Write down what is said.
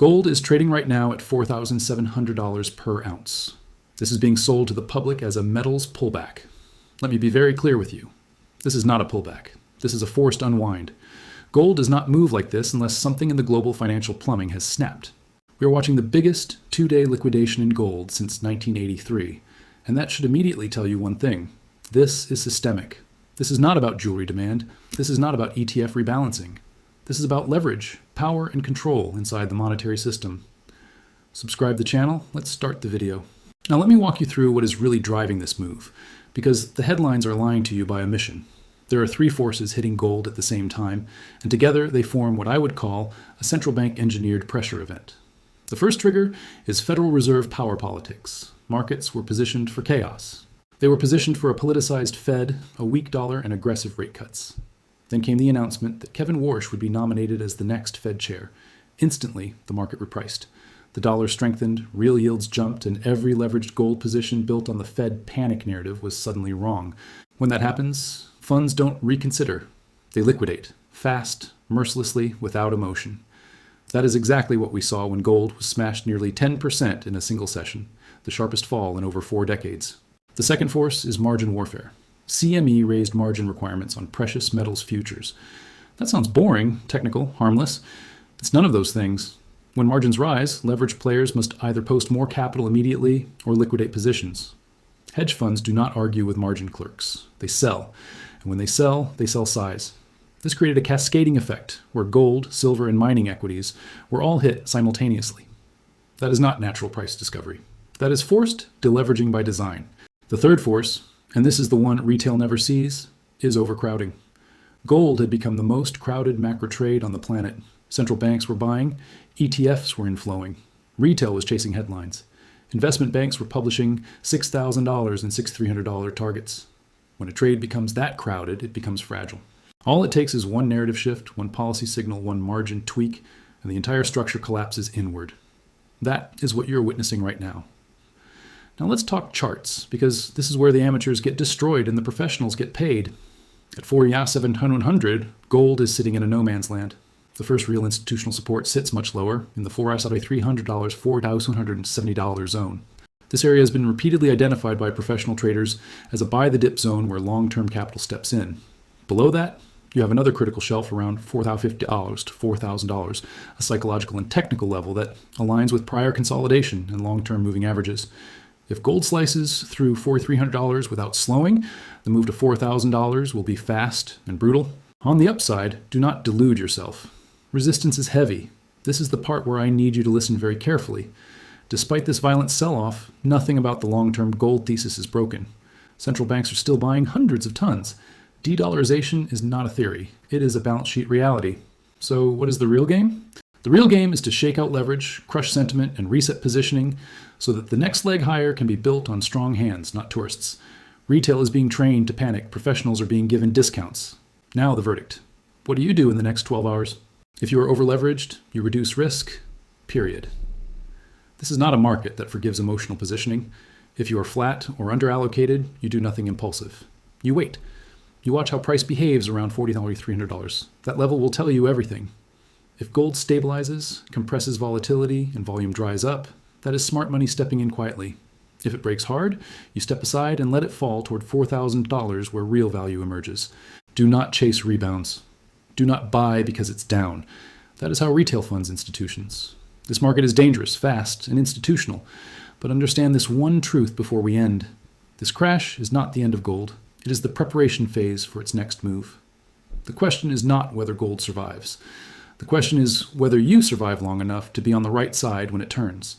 Gold is trading right now at $4,700 per ounce. This is being sold to the public as a metals pullback. Let me be very clear with you. This is not a pullback. This is a forced unwind. Gold does not move like this unless something in the global financial plumbing has snapped. We are watching the biggest two-day liquidation in gold since 1983, and that should immediately tell you one thing. This is systemic. This is not about jewelry demand. This is not about ETF rebalancing. This is about leverage, power, and control inside the monetary system. Subscribe to the channel. Let's start the video. Now let me walk you through what is really driving this move, because the headlines are lying to you by omission. There are three forces hitting gold at the same time, and together they form what I would call a central bank engineered pressure event. The first trigger is Federal Reserve power politics. Markets were positioned for chaos. They were positioned for a politicized Fed, a weak dollar, and aggressive rate cuts. Then came the announcement that Kevin Warsh would be nominated as the next Fed chair. Instantly, the market repriced. The dollar strengthened, real yields jumped, and every leveraged gold position built on the Fed panic narrative was suddenly wrong. When that happens, funds don't reconsider. They liquidate, fast, mercilessly, without emotion. That is exactly what we saw when gold was smashed nearly 10% in a single session, the sharpest fall in over 4 decades. The second force is margin warfare. CME raised margin requirements on precious metals futures. That sounds boring, technical, harmless. It's none of those things. When margins rise, leveraged players must either post more capital immediately or liquidate positions. Hedge funds do not argue with margin clerks. They sell. And when they sell size. This created a cascading effect where gold, silver, and mining equities were all hit simultaneously. That is not natural price discovery. That is forced deleveraging by design. The third force, and this is the one retail never sees, is overcrowding. Gold had become the most crowded macro trade on the planet. Central banks were buying, ETFs were inflowing. Retail was chasing headlines. Investment banks were publishing $6,000 and $6,300 targets. When a trade becomes that crowded, it becomes fragile. All it takes is one narrative shift, one policy signal, one margin tweak, and the entire structure collapses inward. That is what you're witnessing right now. Now let's talk charts, because this is where the amateurs get destroyed and the professionals get paid. At 4,700, gold is sitting in a no man's land. The first real institutional support sits much lower, in the $4,300, $4,170 zone. This area has been repeatedly identified by professional traders as a buy-the-dip zone where long-term capital steps in. Below that, you have another critical shelf around $4,050 to $4,000, a psychological and technical level that aligns with prior consolidation and long-term moving averages. If gold slices through $4,300 without slowing, the move to $4,000 will be fast and brutal. On the upside, do not delude yourself. Resistance is heavy. This is the part where I need you to listen very carefully. Despite this violent sell-off, nothing about the long-term gold thesis is broken. Central banks are still buying hundreds of tons. De-dollarization is not a theory. It is a balance sheet reality. So what is the real game? The real game is to shake out leverage, crush sentiment, and reset positioning so that the next leg higher can be built on strong hands, not tourists. Retail is being trained to panic. Professionals are being given discounts. Now the verdict. What do you do in the next 12 hours? If you are over-leveraged, you reduce risk, period. This is not a market that forgives emotional positioning. If you are flat or under-allocated, you do nothing impulsive. You wait. You watch how price behaves around $4,300. That level will tell you everything. If gold stabilizes, compresses volatility, and volume dries up, that is smart money stepping in quietly. If it breaks hard, you step aside and let it fall toward $4,000 where real value emerges. Do not chase rebounds. Do not buy because it's down. That is how retail funds institutions. This market is dangerous, fast, and institutional. But understand this one truth before we end. This crash is not the end of gold. It is the preparation phase for its next move. The question is not whether gold survives. The question is whether you survive long enough to be on the right side when it turns.